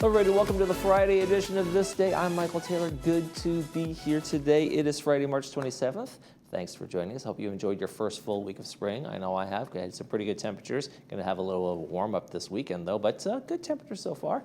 Everybody, welcome to the Friday edition of This Day. I'm Michael Taylor. Good to be here today. It is Friday, March 27th. Thanks for joining us. Hope you enjoyed your first full week of spring. I know I have. We had some pretty good temperatures. Going to have a little warm up this weekend, though, but good temperatures so far.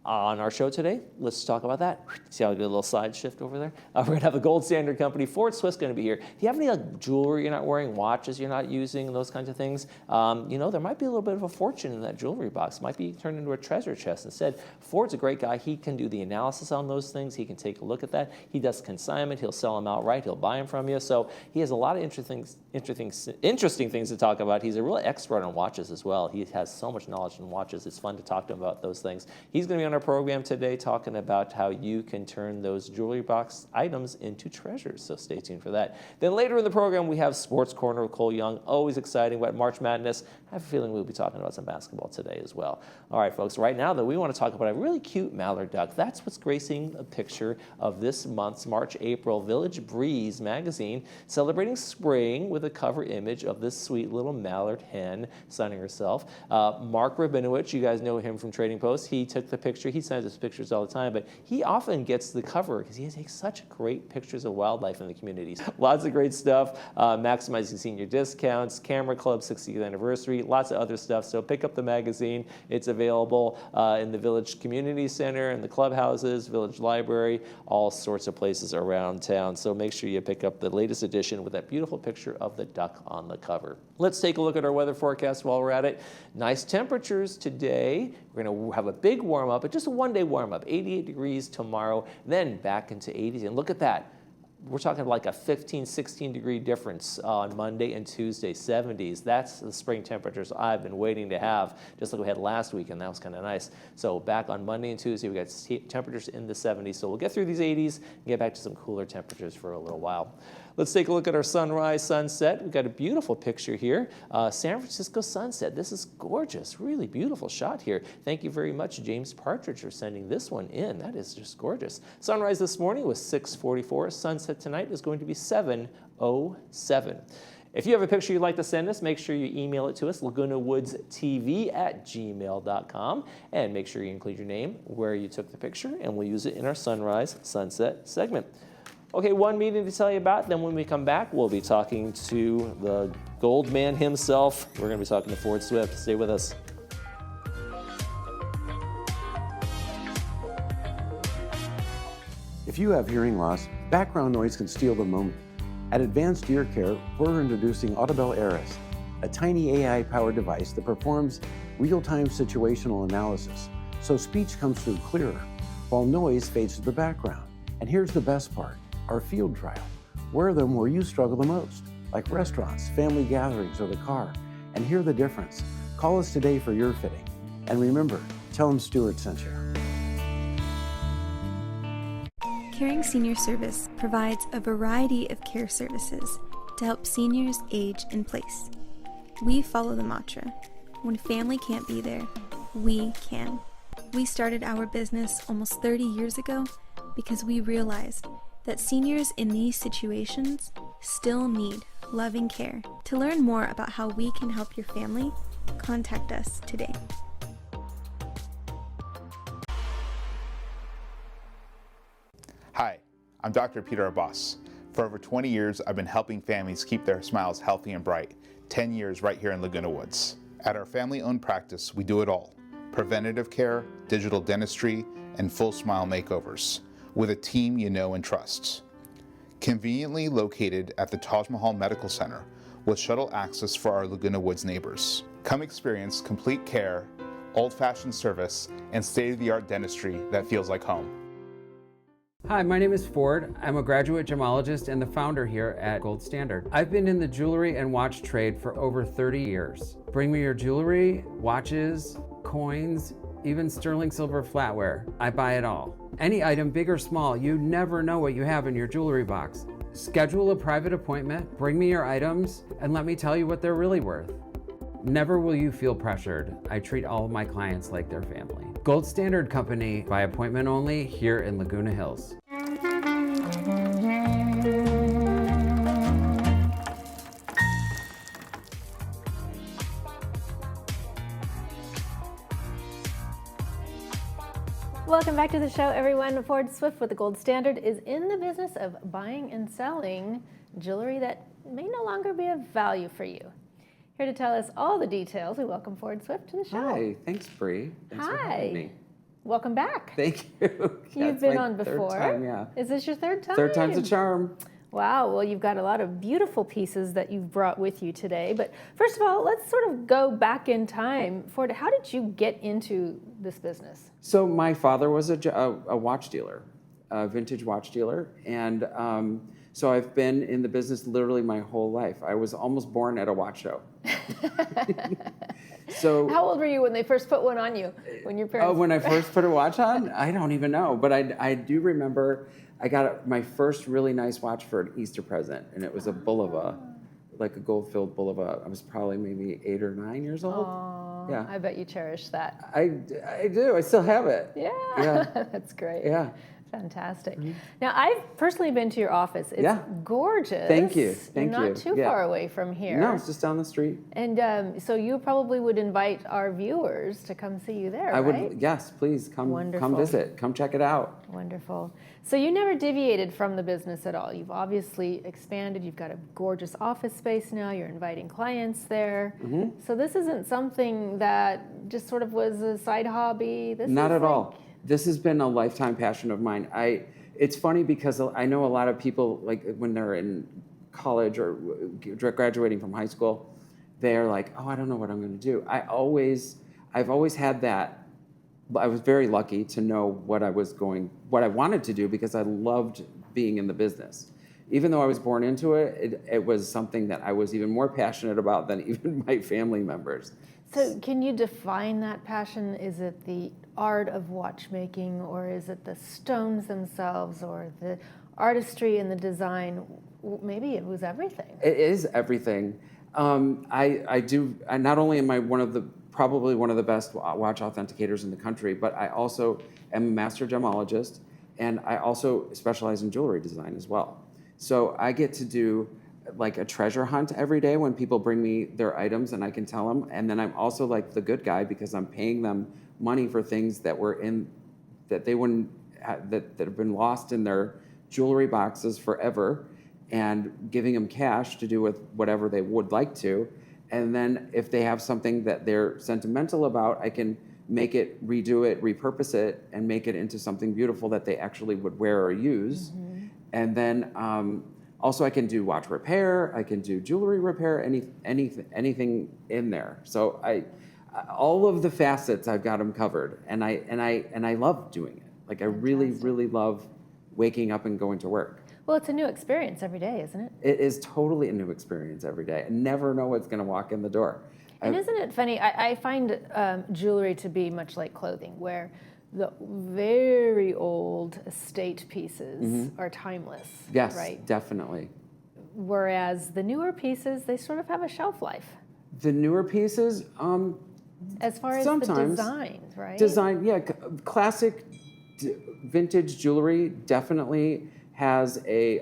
On our show today, let's talk about that. See how we did a little side shift over there? We're going to have the Gold Standard Company, Ford Swiss, going to be here. Do you have any jewelry you're not wearing, watches you're not using, those kinds of things? You know, there might be a little bit of a fortune in that jewelry box. It might be turned into a treasure chest instead. Ford's a great guy. He can do the analysis on those things. He can take a look at that. He does consignment. He'll sell them outright. He'll buy them from you. So he has a lot of interesting things to talk about. He's a real expert on watches as well. He has so much knowledge in watches. It's fun to talk to him about those things. He's going to be on our program today talking about how you can turn those jewelry box items into treasures, so stay tuned for that. Then later in the program, we have Sports Corner with Cole Young. Always exciting about March Madness. I have a feeling we'll be talking about some basketball today as well. All right, folks, right now, though, we want to talk about a really cute mallard duck. That's what's gracing a picture of this month's March-April Village Breeze magazine, celebrating spring with a cover image of this sweet little mallard hen sunning herself. Mark Rabinowitz, you guys know him from Trading Post. He took the picture. He sends us pictures all the time, but he often gets the cover because he takes such great pictures of wildlife in the communities. Lots of great stuff, maximizing senior discounts, Camera Club 60th anniversary, lots of other stuff. So pick up the magazine. It's available in the Village Community Center, in the clubhouses, Village Library, all sorts of places around town. So make sure you pick up the latest edition with that beautiful picture of the duck on the cover. Let's take a look at our weather forecast while we're at it. Nice temperatures today. We're going to have a big warm up, but just a one-day warm up, 88 degrees tomorrow, then back into 80s. And look at that. We're talking like a 15, 16 degree difference on Monday and Tuesday, 70s. That's the spring temperatures I've been waiting to have, just like we had last week, and that was kind of nice. So back on Monday and Tuesday, we got temperatures in the 70s. So we'll get through these 80s and get back to some cooler temperatures for a little while. Let's take a look at our sunrise, sunset. We've got a beautiful picture here. San Francisco sunset. This is gorgeous, really beautiful shot here. Thank you very much, James Partridge, for sending this one in. That is just gorgeous. Sunrise this morning was 6:44. Sunset tonight is going to be 7:07. If you have a picture you'd like to send us, make sure you email it to us, lagunawoodstv@gmail.com, and make sure you include your name, where you took the picture, and we'll use it in our sunrise, sunset segment. Okay, one meeting to tell you about. Then when we come back, we'll be talking to the gold man himself. We're going to be talking to Ford Swift. Stay with us. If you have hearing loss, background noise can steal the moment. At Advanced Ear Care, we're introducing Audibel Aris, a tiny AI-powered device that performs real-time situational analysis, so speech comes through clearer, while noise fades to the background. And here's the best part. Our field trial. Wear them where you struggle the most, like restaurants, family gatherings, or the car, and hear the difference. Call us today for your fitting. And remember, tell them Stuart sent you. Caring Senior Service provides a variety of care services to help seniors age in place. We follow the mantra, when family can't be there, we can. We started our business almost 30 years ago because we realized that seniors in these situations still need loving care. To learn more about how we can help your family, contact us today. Hi, I'm Dr. Peter Abbas. For over 20 years, I've been helping families keep their smiles healthy and bright. 10 years right here in Laguna Woods. At our family-owned practice, we do it all. Preventative care, digital dentistry, and full smile makeovers, with a team you know and trust. Conveniently located at the Taj Mahal Medical Center, with shuttle access for our Laguna Woods neighbors. Come experience complete care, old-fashioned service, and state-of-the-art dentistry that feels like home. Hi, my name is Ford. I'm a graduate gemologist and the founder here at Gold Standard. I've been in the jewelry and watch trade for over 30 years. Bring me your jewelry, watches, coins, even sterling silver flatware. I buy it all. Any item, big or small, you never know what you have in your jewelry box. Schedule a private appointment, bring me your items, and let me tell you what they're really worth. Never will you feel pressured. I treat all of my clients like their family. Gold Standard Company, by appointment only, here in Laguna Hills. Welcome back to the show, everyone. Ford Swift with the Gold Standard is in the business of buying and selling jewelry that may no longer be of value for you. Here to tell us all the details, we welcome Ford Swift to the show. Hi, thanks, Bree. Thanks for having me. Welcome back. Thank you. Yeah, You've it's been my on before. Third time, yeah. Is this your third time? Third time's a charm. Wow, well, you've got a lot of beautiful pieces that you've brought with you today. But first of all, let's sort of go back in time. Ford, how did you get into this business? So my father was a watch dealer, a vintage watch dealer. And so I've been in the business literally my whole life. I was almost born at a watch show. So how old were you when they first put one on you? When your parents? Oh, when I first put a watch on? I don't even know. But I do remember I got my first really nice watch for an Easter present, and it was a Bulova, like a gold-filled Bulova. I was probably maybe 8 or 9 years old. Aww, yeah. I bet you cherish that. I do. I still have it. Yeah. That's great. Yeah. Fantastic. Now, I've personally been to your office. It's gorgeous. Thank you. Thank You're you. not too far away from here. No, it's just down the street. And so you probably would invite our viewers to come see you there, I right? would. Yes, please come. Wonderful. Come visit. Come check it out. Wonderful. So you never deviated from the business at all. You've obviously expanded. You've got a gorgeous office space now. You're inviting clients there. Mm-hmm. So this isn't something that just sort of was a side hobby. This Not is at all. This has been a lifetime passion of mine. It's funny because I know a lot of people, like when they're in college or graduating from high school, they're like, oh, I don't know what I'm going to do. I've always had that. I was very lucky to know what I wanted to do because I loved being in the business. Even though I was born into it, it was something that I was even more passionate about than even my family members. So can you define that passion? Is it the art of watchmaking, or is it the stones themselves, or the artistry and the design? Maybe it was everything. It is everything. I not only am I probably one of the best watch authenticators in the country, but I also am a master gemologist, and I also specialize in jewelry design as well. So I get to do like a treasure hunt every day when people bring me their items and I can tell them. And then I'm also like the good guy because I'm paying them money for things that they wouldn't that have been lost in their jewelry boxes forever, and giving them cash to do with whatever they would like to. And then if they have something that they're sentimental about, I can make it, redo it, repurpose it, and make it into something beautiful that they actually would wear or use. Mm-hmm. And then also I can do watch repair, I can do jewelry repair, anything in there. So all of the facets, I've got them covered, and I love doing it. Like I really, really love waking up and going to work. Well, it's a new experience every day, isn't it? It is totally a new experience every day. I never know what's going to walk in the door. And isn't it funny? I find jewelry to be much like clothing, where the very old estate pieces are timeless. Yes, right? Definitely. Whereas the newer pieces, they sort of have a shelf life. The newer pieces, as far as sometimes, the designs, right? Design, yeah. Classic vintage jewelry definitely has a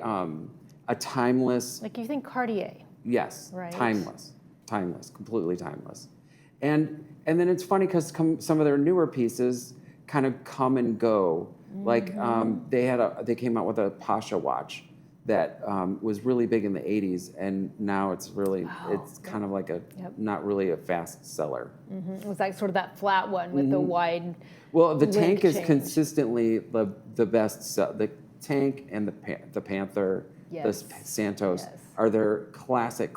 timeless. Like you think Cartier. Yes, right? Timeless, completely timeless. And then it's funny because some of their newer pieces kind of come and go. Mm-hmm. Like they came out with a Pasha watch that was really big in the 80s, and now it's kind of like not really a fast seller. Mm-hmm. It was like sort of that flat one with the wide. Well, the tank is change. Consistently the best. The tank and the Panther, the Santos are their classic.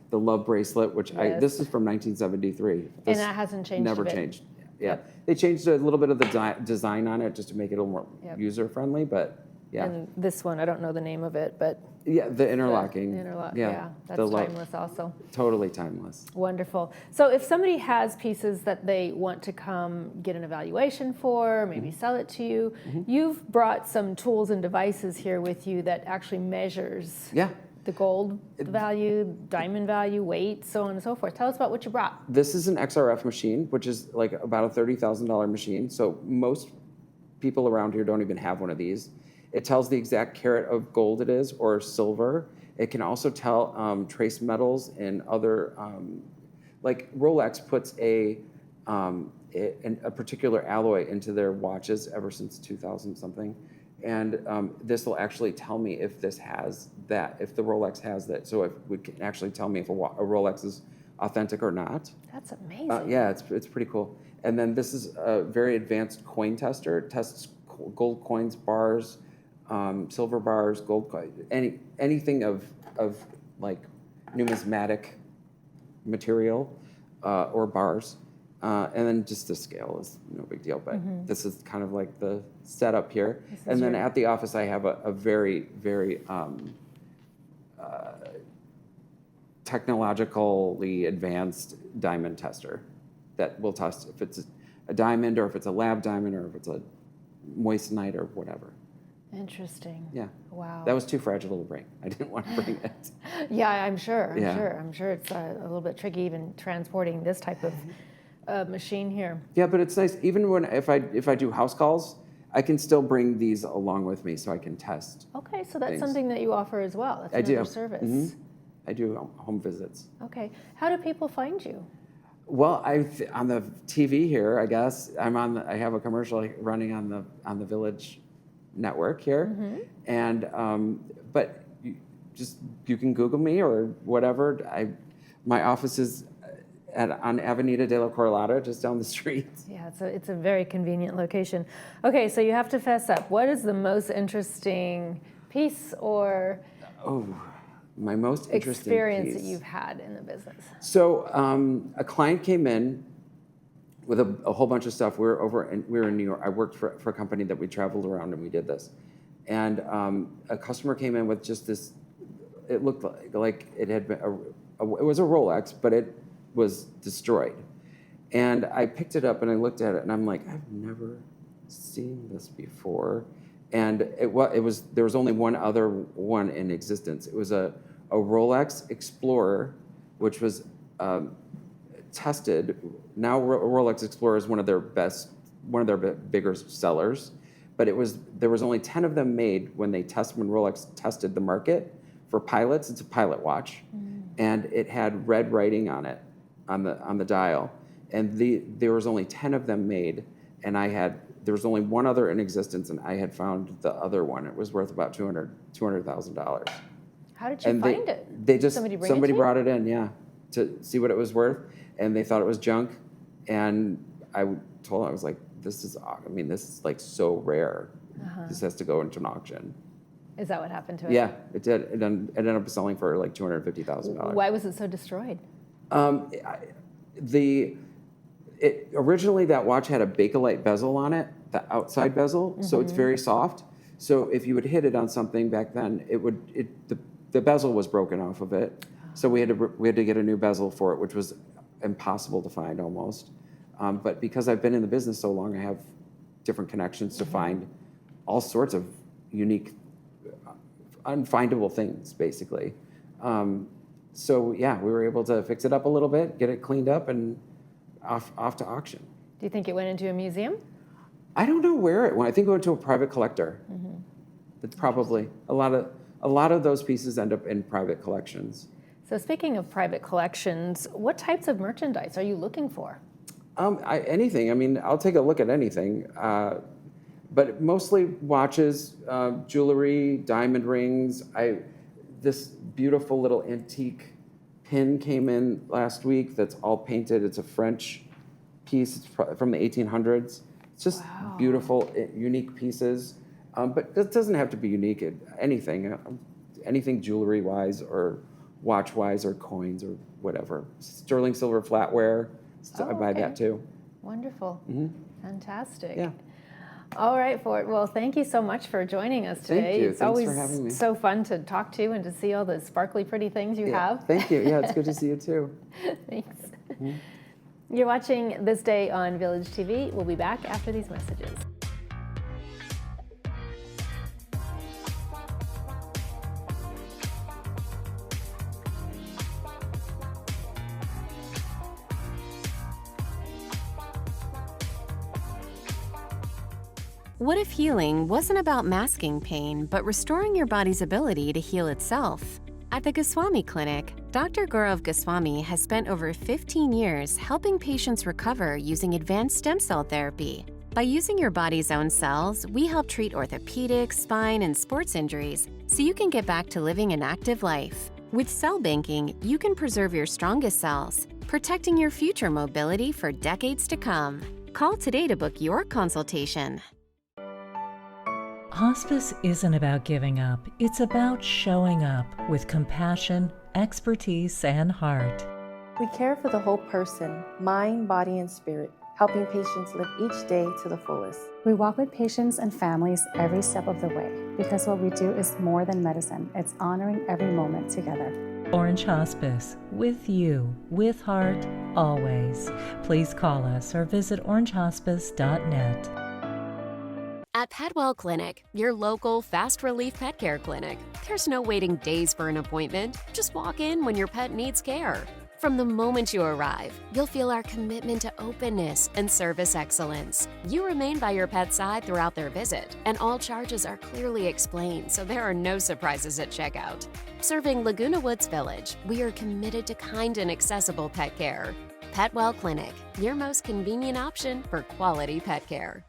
The love bracelet, which this is from 1973. And that hasn't changed. Never changed. Yeah, they changed a little bit of the design on it just to make it a little more user friendly, but. Yeah. And this one, I don't know the name of it, but... Yeah, the interlocking. That's timeless also. Totally timeless. Wonderful. So if somebody has pieces that they want to come get an evaluation for, maybe sell it to you, you've brought some tools and devices here with you that actually measures the gold value, diamond value, weight, so on and so forth. Tell us about what you brought. This is an XRF machine, which is like about a $30,000 machine. So most people around here don't even have one of these. It tells the exact carat of gold it is, or silver. It can also tell trace metals and other, like Rolex puts a a particular alloy into their watches ever since 2000 something. And this will actually tell me if this has that, if the Rolex has that. So it can actually tell me if a Rolex is authentic or not. That's amazing. Yeah, it's pretty cool. And then this is a very advanced coin tester. It tests gold coins, bars, silver bars, gold coin, anything of like numismatic material or bars. And then just the scale is no big deal, but this is kind of like the setup here. And then at the office, I have a very, very technologically advanced diamond tester that will test if it's a diamond or if it's a lab diamond or if it's a moissanite or whatever. Interesting. Yeah. Wow. That was too fragile to bring. I didn't want to bring it. Yeah, I'm sure. Yeah. I'm sure it's a little bit tricky even transporting this type of machine here. Yeah, but it's nice. Even when if I do house calls, I can still bring these along with me so I can test. Okay, so that's things. something that you offer as well. That's I do. another service. Mhm. I do home visits. Okay. How do people find you? Well, on the TV here, I guess I have a commercial running on the Village network here, and but you can Google me or whatever. My office is on Avenida de la Corralada, just down the street. Yeah, it's a very convenient location. Okay, so you have to fess up. What is the most interesting piece or My most interesting experience piece. that you've had in the business? So a client came in with a whole bunch of stuff. We were in New York. I worked for a company that we traveled around and we did this. And a customer came in with just this. It looked like it had been it was a Rolex, but it was destroyed. And I picked it up and I looked at it and I'm like, I've never seen this before. And there was only one other one in existence. It was a Rolex Explorer, which was tested. Now Rolex Explorer is one of their bigger sellers, but there was only 10 of them made when Rolex tested the market for pilots. It's a pilot watch, and it had red writing on it on the dial, and there was only 10 of them made, and there was only one other in existence, and I had found the other one. It was worth about $200,000. How did you find it? They just Somebody brought it in, yeah, to see what it was worth, and they thought it was junk. And I told them, I was like, this is like so rare. This has to go into an auction. Is that what happened to it? Yeah, it did. It ended up selling for like $250,000. Why was it so destroyed? Originally that watch had a Bakelite bezel on it, the outside bezel, so it's very soft. So if you would hit it on something back then, the bezel was broken off of it. So we had to get a new bezel for it, which was impossible to find almost. But because I've been in the business so long, I have different connections to find all sorts of unique, unfindable things, basically. So yeah, we were able to fix it up a little bit, get it cleaned up, and off to auction. Do you think it went into a museum? I don't know where it went. I think it went to a private collector. It's probably a lot of those pieces end up in private collections. So speaking of private collections, what types of merchandise are you looking for? Anything. I mean, I'll take a look at anything, but mostly watches, jewelry, diamond rings. This beautiful little antique pin came in last week that's all painted. It's a French piece. It's from the 1800s. It's just beautiful, unique pieces. But it doesn't have to be unique. Anything jewelry-wise or watch-wise or coins or whatever. Sterling silver flatware. I buy that too. Wonderful. Fantastic. Yeah. All right, Ford. Well, thank you so much for joining us today. Thank you. It's Thanks always for having me. so fun to talk to and to see all the sparkly, pretty things you have. Thank you. Yeah, it's good to see you too. Thanks. You're watching This Day on Village TV. We'll be back after these messages. What if healing wasn't about masking pain, but restoring your body's ability to heal itself? At the Goswami Clinic, Dr. Gaurav Goswami has spent over 15 years helping patients recover using advanced stem cell therapy. By using your body's own cells, we help treat orthopedic, spine, and sports injuries so you can get back to living an active life. With cell banking, you can preserve your strongest cells, protecting your future mobility for decades to come. Call today to book your consultation. Hospice isn't about giving up. It's about showing up with compassion, expertise, and heart. We care for the whole person, mind, body, and spirit, helping patients live each day to the fullest. We walk with patients and families every step of the way because what we do is more than medicine. It's honoring every moment together. Orange Hospice, with you, with heart, always. Please call us or visit orangehospice.net. At Petwell Clinic, your local fast relief pet care clinic, there's no waiting days for an appointment. Just walk in when your pet needs care. From the moment you arrive, you'll feel our commitment to openness and service excellence. You remain by your pet's side throughout their visit, and all charges are clearly explained, so there are no surprises at checkout. Serving Laguna Woods Village, we are committed to kind and accessible pet care. Petwell Clinic, your most convenient option for quality pet care.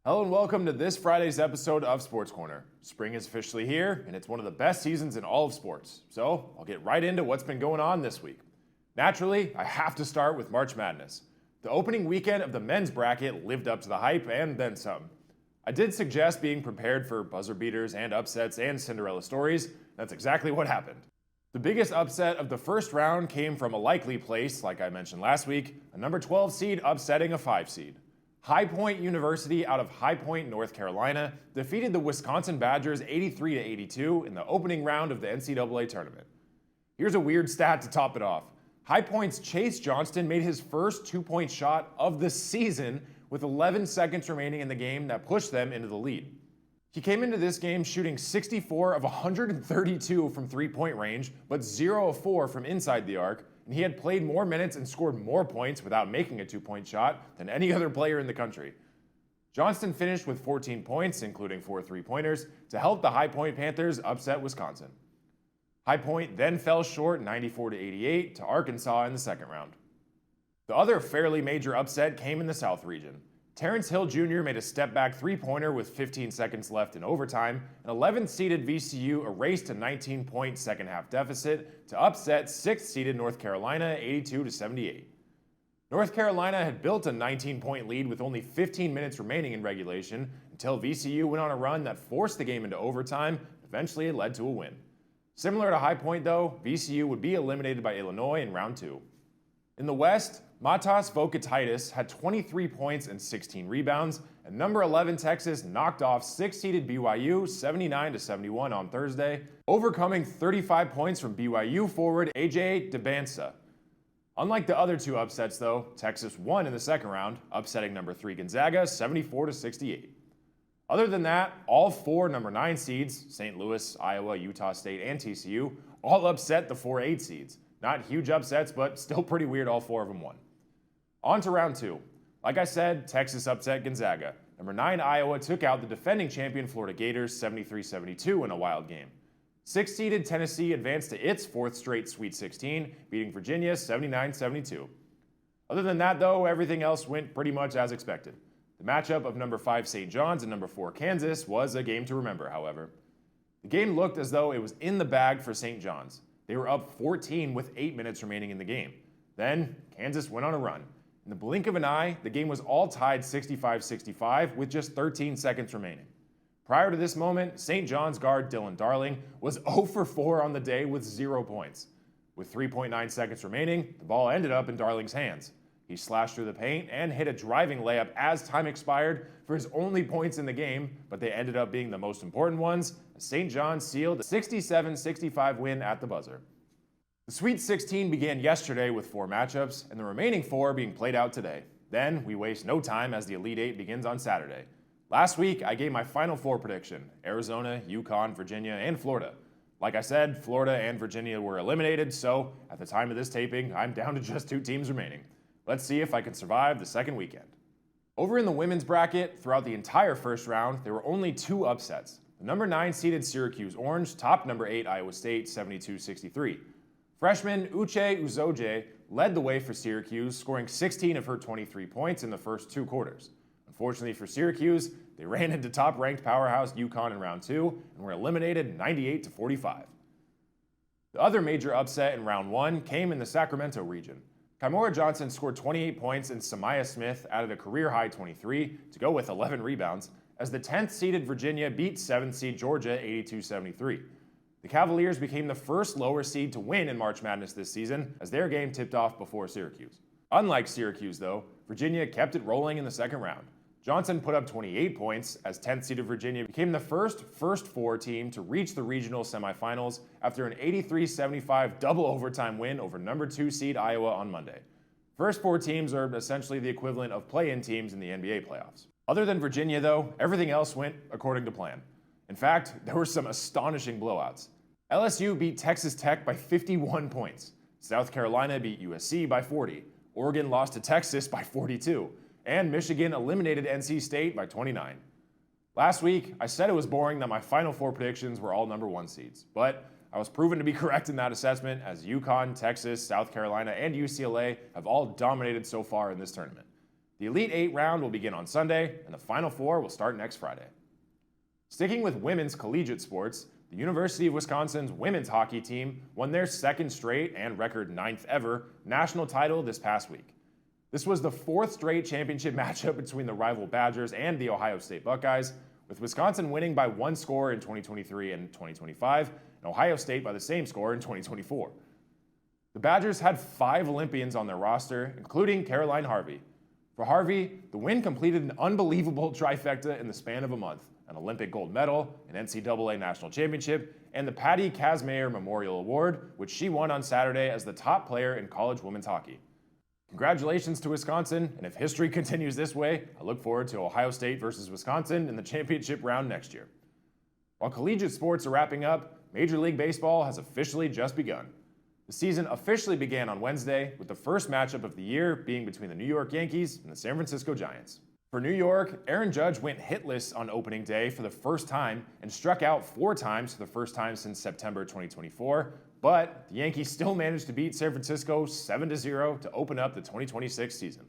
Hello and welcome to this Friday's episode of Sports Corner. Spring is officially here, and it's one of the best seasons in all of sports. So I'll get right into what's been going on this week. Naturally, I have to start with March Madness. The opening weekend of the men's bracket lived up to the hype and then some. I did suggest being prepared for buzzer beaters and upsets and Cinderella stories. That's exactly what happened. The biggest upset of the first round came from a likely place, like I mentioned last week, a number 12 seed upsetting a 5 seed. High Point University out of High Point, North Carolina, defeated the Wisconsin Badgers 83-82 in the opening round of the NCAA tournament. Here's a weird stat to top it off. High Point's Chase Johnston made his first 2-point shot of the season with 11 seconds remaining in the game that pushed them into the lead. He came into this game shooting 64 of 132 from three-point range, but 0 of 4 from inside the arc, and he had played more minutes and scored more points without making a 2-point shot than any other player in the country. Johnston finished with 14 points, including 4 3-pointers, to help the High Point Panthers upset Wisconsin. High Point then fell short 94-88 to Arkansas in the second round. The other fairly major upset came in the South region. Terrence Hill Jr. made a step-back 3-pointer with 15 seconds left in overtime, and 11th-seeded VCU erased a 19-point second-half deficit to upset 6th-seeded North Carolina 82-78. North Carolina had built a 19-point lead with only 15 minutes remaining in regulation until VCU went on a run that forced the game into overtime. Eventually, it led to a win. Similar to High Point, though, VCU would be eliminated by Illinois in round 2. In the West, Matas Vokatitis had 23 points and 16 rebounds, and number 11 Texas knocked off 6th-seeded BYU 79-71 on Thursday, overcoming 35 points from BYU forward AJ DeBansa. Unlike the other two upsets, though, Texas won in the second round, upsetting number 3 Gonzaga 74-68. Other than that, all 4 number 9 seeds, St. Louis, Iowa, Utah State, and TCU, all upset the 4 8 seeds. Not huge upsets, but still pretty weird all 4 of them won. On to round 2. Like I said, Texas upset Gonzaga. Number 9 Iowa took out the defending champion Florida Gators 73-72 in a wild game. 6th-seeded Tennessee advanced to its 4th straight Sweet 16, beating Virginia 79-72. Other than that, though, everything else went pretty much as expected. The matchup of number 5 St. John's and number 4 Kansas was a game to remember, however. The game looked as though it was in the bag for St. John's. They were up 14 with 8 minutes remaining in the game. Then, Kansas went on a run. In the blink of an eye, the game was all tied 65-65 with just 13 seconds remaining. Prior to this moment, St. John's guard Dylan Darling was 0 for 4 on the day with 0 points. With 3.9 seconds remaining, the ball ended up in Darling's hands. He slashed through the paint and hit a driving layup as time expired for his only points in the game, but they ended up being the most important ones, as St. John sealed a 67-65 win at the buzzer. The Sweet 16 began yesterday with 4 matchups, and the remaining 4 being played out today. Then we waste no time as the Elite 8 begins on Saturday. Last week, I gave my Final Four prediction: Arizona, UConn, Virginia, and Florida. Like I said, Florida and Virginia were eliminated, so at the time of this taping, I'm down to just 2 teams remaining. Let's see if I can survive the second weekend. Over in the women's bracket, throughout the entire first round, there were only 2 upsets. The number 9 seeded Syracuse Orange topped number 8 Iowa State 72-63. Freshman Uche Uzoje led the way for Syracuse, scoring 16 of her 23 points in the first 2 quarters. Unfortunately for Syracuse, they ran into top-ranked powerhouse UConn in round 2 and were eliminated 98-45. The other major upset in round 1 came in the Sacramento region. Kimora Johnson scored 28 points and Samaya Smith added a career-high 23 to go with 11 rebounds as the 10th-seeded Virginia beat 7th-seed Georgia 82-73. The Cavaliers became the first lower seed to win in March Madness this season as their game tipped off before Syracuse. Unlike Syracuse, though, Virginia kept it rolling in the second round. Johnson put up 28 points as 10th-seeded Virginia became the first 4 team to reach the regional semifinals after an 83-75 double overtime win over number 2 seed Iowa on Monday. First 4 teams are essentially the equivalent of play-in teams in the NBA playoffs. Other than Virginia, though, everything else went according to plan. In fact, there were some astonishing blowouts. LSU beat Texas Tech by 51 points. South Carolina beat USC by 40. Oregon lost to Texas by 42. And Michigan eliminated NC State by 29. Last week, I said it was boring that my Final Four predictions were all number 1 seeds, but I was proven to be correct in that assessment as UConn, Texas, South Carolina, and UCLA have all dominated so far in this tournament. The Elite 8 round will begin on Sunday, and the Final Four will start next Friday. Sticking with women's collegiate sports, the University of Wisconsin's women's hockey team won their 2nd straight and record 9th ever national title this past week. This was the 4th straight championship matchup between the rival Badgers and the Ohio State Buckeyes, with Wisconsin winning by 1 score in 2023 and 2025, and Ohio State by the same score in 2024. The Badgers had 5 Olympians on their roster, including Caroline Harvey. For Harvey, the win completed an unbelievable trifecta in the span of a month: an Olympic gold medal, an NCAA national championship, and the Patty Kazmaier Memorial Award, which she won on Saturday as the top player in college women's hockey. Congratulations to Wisconsin, and if history continues this way, I look forward to Ohio State versus Wisconsin in the championship round next year. While collegiate sports are wrapping up, Major League Baseball has officially just begun. The season officially began on Wednesday, with the first matchup of the year being between the New York Yankees and the San Francisco Giants. For New York, Aaron Judge went hitless on opening day for the first time and struck out 4 times for the first time since September 2024, but the Yankees still managed to beat San Francisco 7-0 to open up the 2026 season.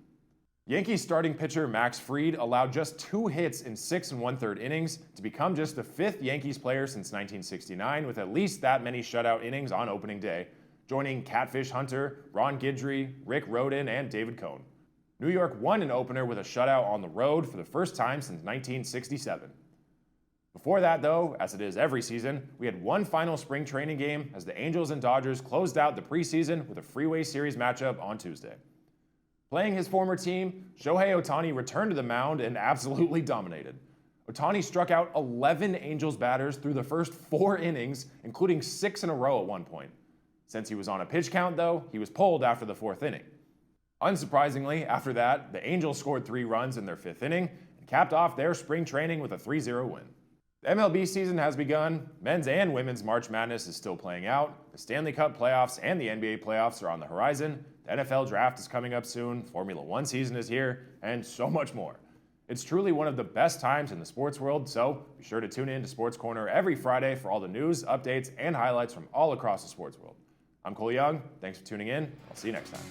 Yankees starting pitcher Max Fried allowed just 2 hits in 6 1/3 innings to become just the 5th Yankees player since 1969 with at least that many shutout innings on opening day, joining Catfish Hunter, Ron Guidry, Rick Rhoden, and David Cohn. New York won an opener with a shutout on the road for the first time since 1967. Before that, though, as it is every season, we had one final spring training game as the Angels and Dodgers closed out the preseason with a Freeway Series matchup on Tuesday. Playing his former team, Shohei Ohtani returned to the mound and absolutely dominated. Ohtani struck out 11 Angels batters through the first 4 innings, including 6 in a row at one point. Since he was on a pitch count, though, he was pulled after the 4th inning. Unsurprisingly, after that, the Angels scored 3 runs in their 5th inning and capped off their spring training with a 3-0 win. The MLB season has begun. Men's and women's March Madness is still playing out. The Stanley Cup playoffs and the NBA playoffs are on the horizon. The NFL draft is coming up soon. Formula One season is here, and so much more. It's truly one of the best times in the sports world, so be sure to tune in to Sports Corner every Friday for all the news, updates, and highlights from all across the sports world. I'm Cole Young. Thanks for tuning in. I'll see you next time.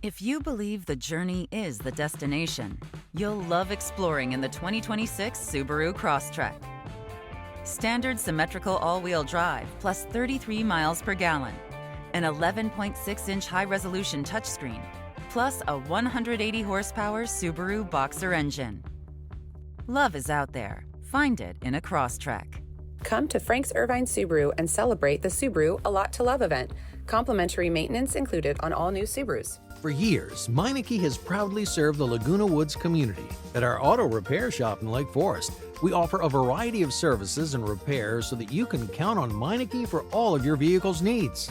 If you believe the journey is the destination, you'll love exploring in the 2026 Subaru Crosstrek. Standard symmetrical all-wheel drive plus 33 miles per gallon, an 11.6-inch high-resolution touchscreen, plus a 180 horsepower Subaru Boxer engine. Love is out there. Find it in a Crosstrek. Come to Frank's Irvine Subaru and celebrate the Subaru A Lot to Love event. Complimentary maintenance included on all new Subarus. For years, Meineke has proudly served the Laguna Woods community. At our auto repair shop in Lake Forest, we offer a variety of services and repairs so that you can count on Meineke for all of your vehicle's needs.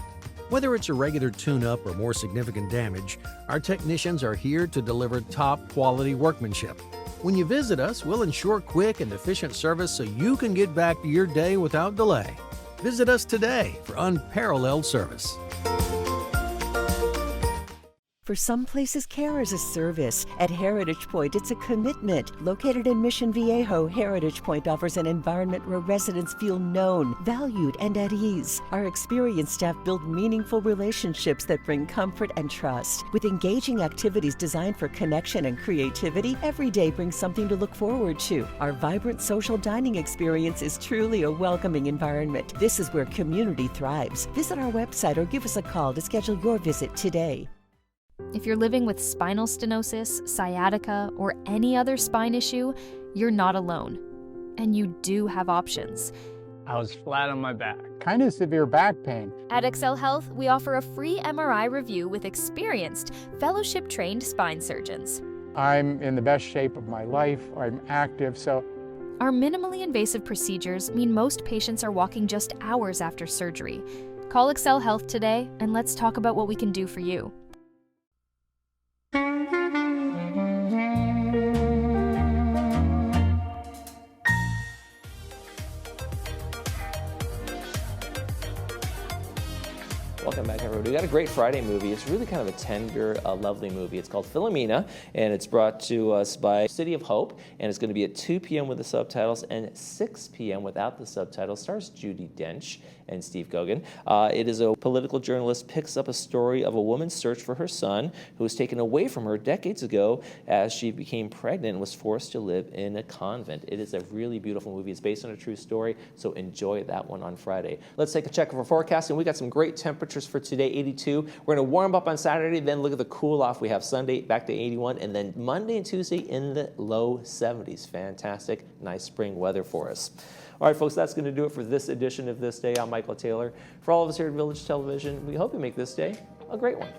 Whether it's a regular tune-up or more significant damage, our technicians are here to deliver top-quality workmanship. When you visit us, we'll ensure quick and efficient service so you can get back to your day without delay. Visit us today for unparalleled service. For some places, care is a service. At Heritage Point, it's a commitment. Located in Mission Viejo, Heritage Point offers an environment where residents feel known, valued, and at ease. Our experienced staff build meaningful relationships that bring comfort and trust. With engaging activities designed for connection and creativity, every day brings something to look forward to. Our vibrant social dining experience is truly a welcoming environment. This is where community thrives. Visit our website or give us a call to schedule your visit today. If you're living with spinal stenosis, sciatica, or any other spine issue, you're not alone. And you do have options. I was flat on my back. Kind of severe back pain. At Excel Health, we offer a free MRI review with experienced, fellowship-trained spine surgeons. I'm in the best shape of my life. I'm active, so... Our minimally invasive procedures mean most patients are walking just hours after surgery. Call Excel Health today, and let's talk about what we can do for you. Welcome back, everybody. We got a great Friday movie. It's really kind of a tender, lovely movie. It's called Philomena, and it's brought to us by City of Hope, and it's going to be at 2 p.m. with the subtitles and 6 p.m. without the subtitles. Stars Judi Dench and Steve Coogan. It is a political journalist picks up a story of a woman's search for her son who was taken away from her decades ago as she became pregnant and was forced to live in a convent. It is a really beautiful movie. It's based on a true story, so enjoy that one on Friday. Let's take a check of our forecast, and we got some great temperatures for today, 82. We're going to warm up on Saturday, then look at the cool off. We have Sunday back to 81, and then Monday and Tuesday in the low 70s. Fantastic, nice spring weather for us. All right, folks, that's going to do it for this edition of This Day. I'm Michael Taylor. For all of us here at Village Television, we hope you make this day a great one.